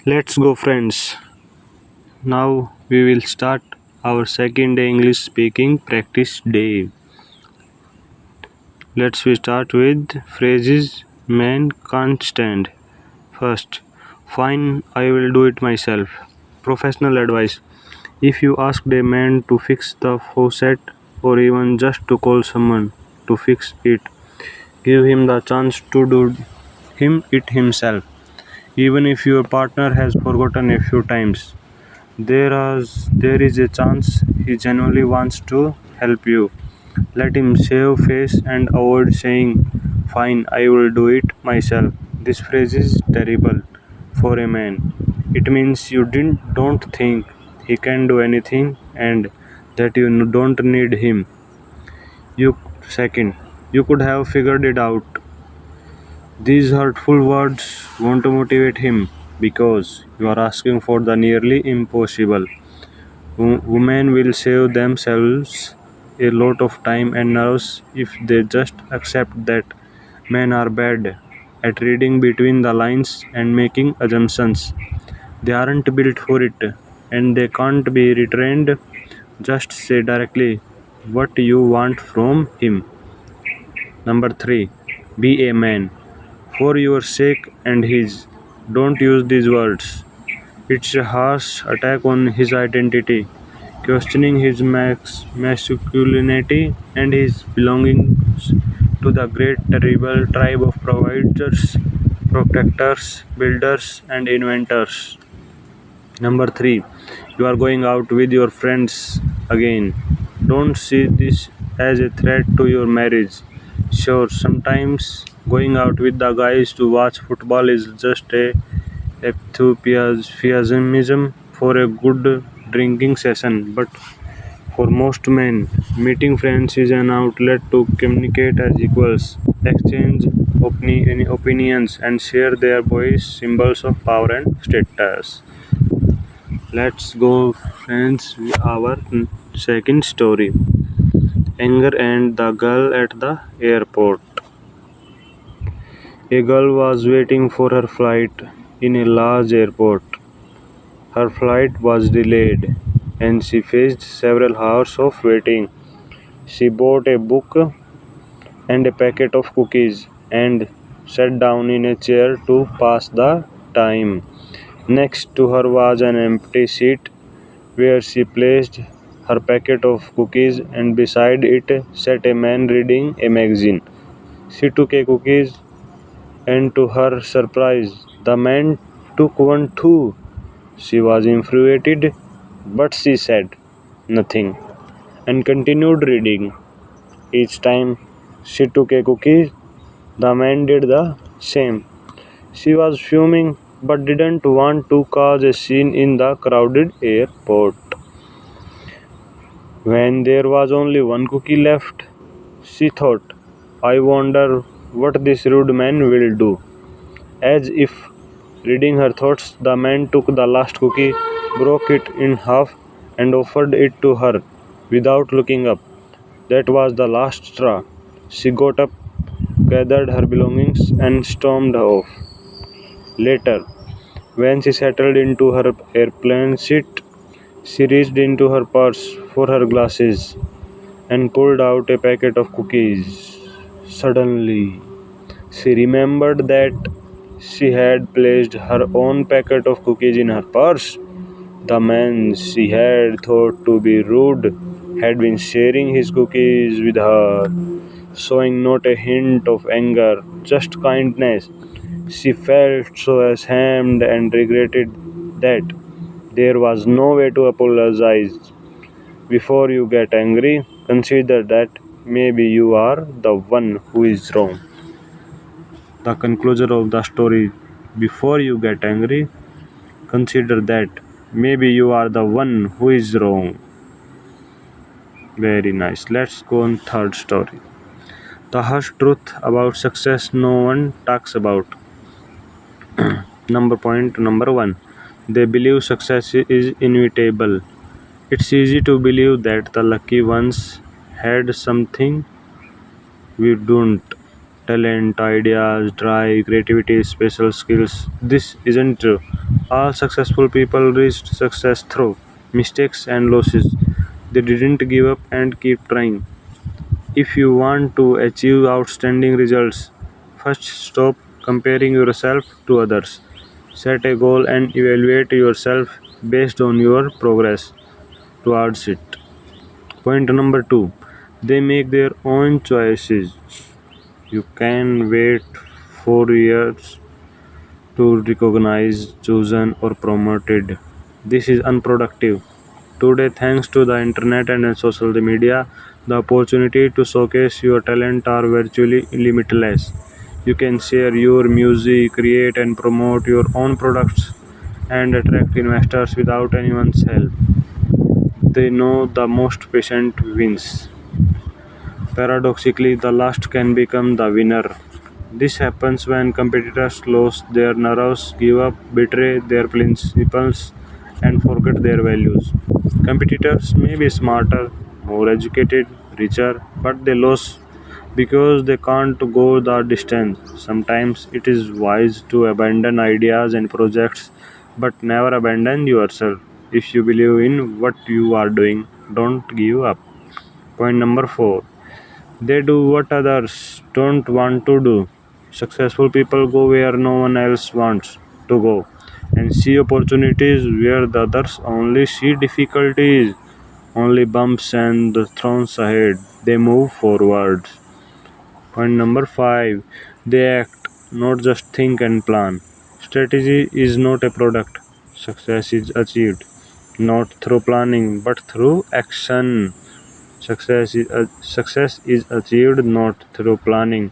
Let's go, friends. Now we will start our second day English speaking practice day. Let's we start with phrases man can't stand. First, fine, I will do it myself. Professional advice. If you ask a man to fix the faucet or even just to call someone to fix it, give him the chance to do it himself. Even if your partner has forgotten a few times, there is a chance he genuinely wants to help you. Let him save face and avoid saying, fine, I will do it myself. This phrase is terrible for a man. It means you don't think he can do anything and that you don't need him. You second, you could have figured it out. These hurtful words won't motivate him because you are asking for the nearly impossible. Women will save themselves a lot of time and nerves if they just accept that men are bad at reading between the lines and making assumptions. They aren't built for it and they can't be retrained. Just say directly what you want from him. Number 3. Be a man. For your sake and his. Don't use these words. It's a harsh attack on his identity, questioning his masculinity and his belongings to the great terrible tribe of providers, protectors, builders, and inventors. Number 3. You are going out with your friends again. Don't see this as a threat to your marriage. Sure, sometimes going out with the guys to watch football is just a enthusiasm for a good drinking session, but for most men, meeting friends is an outlet to communicate as equals, exchange opinions, and share their boys' symbols of power and status. Let's go, friends, with our second story. Anger and the girl at the airport. A girl was waiting for her flight in a large airport. Her flight was delayed, and she faced several hours of waiting. She bought a book and a packet of cookies and sat down in a chair to pass the time. Next to her was an empty seat where she placed her packet of cookies, and beside it sat a man reading a magazine. She took a cookie, and to her surprise, the man took one too. She was infuriated, but she said nothing and continued reading. Each time she took a cookie, the man did the same. She was fuming but didn't want to cause a scene in the crowded airport. When there was only one cookie left, she thought, I wonder what this rude man will do. As if reading her thoughts, the man took the last cookie, broke it in half, and offered it to her without looking up. That was the last straw. She got up, gathered her belongings, and stormed off. Later, when she settled into her airplane seat, she reached into her purse for her glasses and pulled out a packet of cookies. Suddenly, she remembered that she had placed her own packet of cookies in her purse. The man she had thought to be rude had been sharing his cookies with her, showing not a hint of anger, just kindness. She felt so ashamed and regretted that there was no way to apologize. Before you get angry, consider that maybe you are the one who is wrong. The conclusion of the story. Before you get angry, consider that maybe you are the one who is wrong. Very nice. Let's go on third story. The harsh truth about success no one talks about. Number one. They believe success is inevitable. It's easy to believe that the lucky ones had something we don't. Talent, ideas, drive, creativity, special skills. This isn't true. All successful people reached success through mistakes and losses. They didn't give up and keep trying. If you want to achieve outstanding results, first stop comparing yourself to others. Set a goal and evaluate yourself based on your progress towards it. Point number two, they make their own choices. You can wait 4 years to recognize, chosen, or promoted. This is unproductive. Today, thanks to the internet and social media, the opportunity to showcase your talent are virtually limitless. You can share your music, create and promote your own products, and attract investors without anyone's help. They know the most patient wins. Paradoxically, the last can become the winner. This happens when competitors lose their nerves, give up, betray their principles, and forget their values. Competitors may be smarter, more educated, richer, but they lose because they can't go the distance. Sometimes it is wise to abandon ideas and projects, but never abandon yourself. If you believe in what you are doing, don't give up. Point number four, they do what others don't want to do. Successful people go where no one else wants to go and see opportunities where the others only see difficulties, only bumps and the thorns ahead. They move forward. Point number five, they act, not just think and plan. Strategy is not a product. Success is achieved not through planning but through action. Success is achieved not through planning